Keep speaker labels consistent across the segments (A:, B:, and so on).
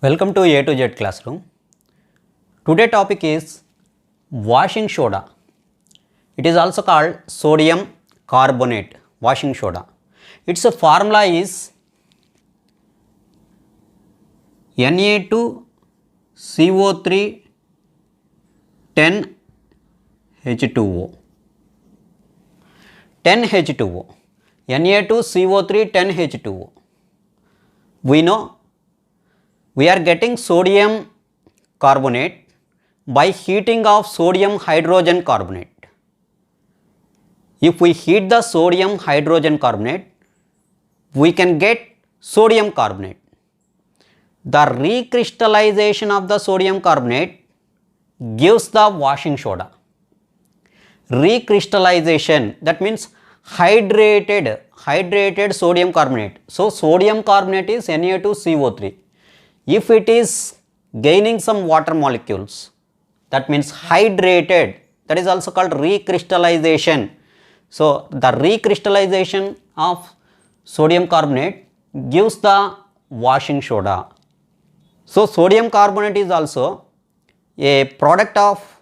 A: Welcome to A to Z classroom. Today topic is washing soda. It is also called sodium carbonate, washing soda. Its formula is Na2CO3 10H2O. 10H2O. Na2CO3 10H2O. We know we are getting sodium carbonate by heating of sodium hydrogen carbonate. If we heat the sodium hydrogen carbonate, we can get sodium carbonate. The recrystallization of the sodium carbonate gives the washing soda. Recrystallization, that means hydrated sodium carbonate. So sodium carbonate is Na2CO3. If it is gaining some water molecules, that means hydrated, that is also called recrystallization. So the recrystallization of sodium carbonate gives the washing soda. So sodium carbonate is also a product of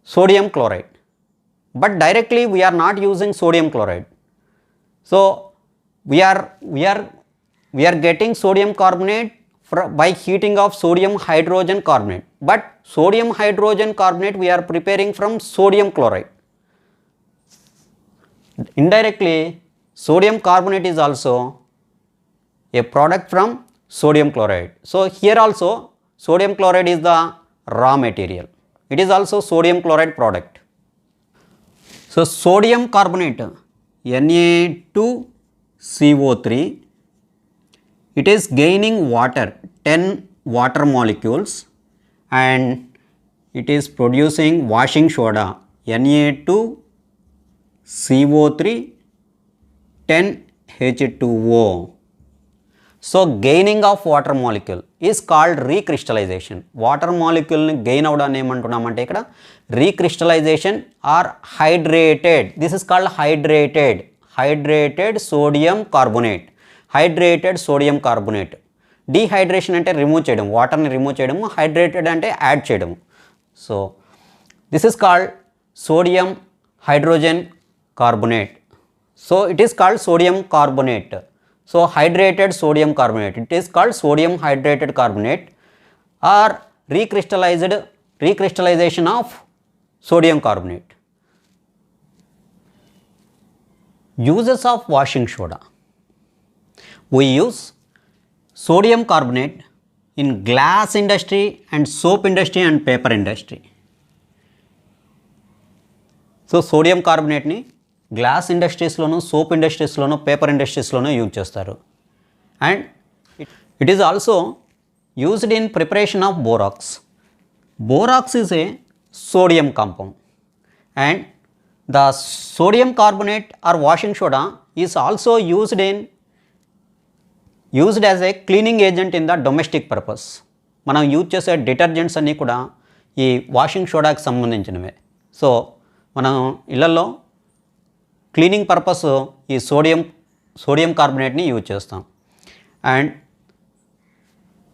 A: sodium chloride, but directly we are not using sodium chloride. So we are getting sodium carbonate by heating of sodium hydrogen carbonate, but sodium hydrogen carbonate we are preparing from sodium chloride. Indirectly, sodium carbonate is also a product from sodium chloride. So here also sodium chloride is the raw material. It is also sodium chloride product. So sodium carbonate Na2CO3, it is gaining water, 10 water molecules, and it is producing washing soda Na2CO3 10H2O. So gaining of water molecule is called recrystallization. Water molecule ni gain avadani emantunnamante ikkada recrystallization or hydrated. This is called hydrated sodium carbonate. Hydrated sodium carbonate. Dehydration ante remove cheyadam, water ni remove cheyadam, hydrated ante add cheyadam. So this is called sodium hydrogen carbonate. So it is called sodium carbonate. So hydrated sodium carbonate, it is called sodium hydrated carbonate or recrystallization of sodium carbonate. Uses of washing soda. We use sodium carbonate in glass industry and soap industry and paper industry. So sodium carbonate ni glass industries lono, soap industries lono, paper industries lono use chestaru. And it is also used in preparation of borax. Borax is a sodium compound, and the sodium carbonate or washing soda is also used as a cleaning agent in the domestic purpose. మనం use చేసే detergents అన్నీ కూడా ఈ washing సోడాకి సంబంధించినవే. So మనం ఇళ్లలో cleaning purpose ఈ సోడియం కార్బోనేట్ని యూజ్ చేస్తాం. And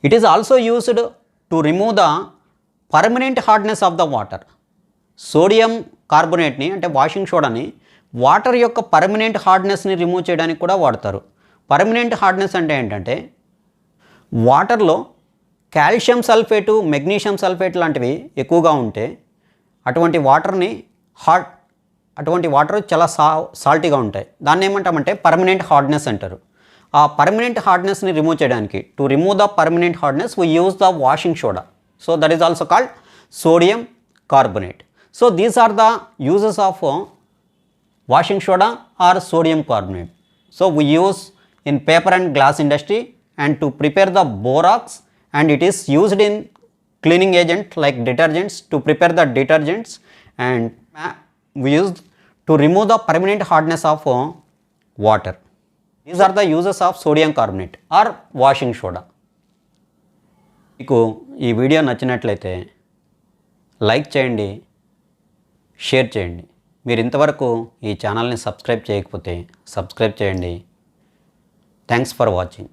A: it is also used to remove the permanent hardness of the water. Sodium కార్బోనేట్ని అంటే వాషింగ్ సోడాని వాటర్ యొక్క పర్మనెంట్ హార్డ్నెస్ని రిమూవ్ చేయడానికి కూడా వాడతారు. పర్మనెంట్ హార్డ్నెస్ అంటే ఏంటంటే వాటర్లో కాల్షియం సల్ఫేటు, మెగ్నీషియం సల్ఫేట్ లాంటివి ఎక్కువగా ఉంటే అటువంటి వాటర్ చాలా సాల్టీగా ఉంటాయి. దాన్ని ఏమంటామంటే పర్మనెంట్ హార్డ్నెస్ అంటారు. ఆ పర్మనెంట్ హార్డ్నెస్ని రిమూవ్ చేయడానికి, to remove the permanent hardness we use the washing soda. So that is also called sodium carbonate. So these are the uses of washing soda or sodium carbonate. So we use in paper and glass industry and to prepare the borax, and it is used in cleaning agent like detergents to prepare the detergents, and we use to remove the permanent hardness of water. These are the uses of sodium carbonate or washing soda. మీకు ఈ video నచ్చినట్లయితే like చేయండి, share చేయండి. మీరు ఇంతవరకు ఈ ఛానల్ని subscribe చేయకపోతే సబ్స్క్రైబ్ చేయండి. Thanks for watching.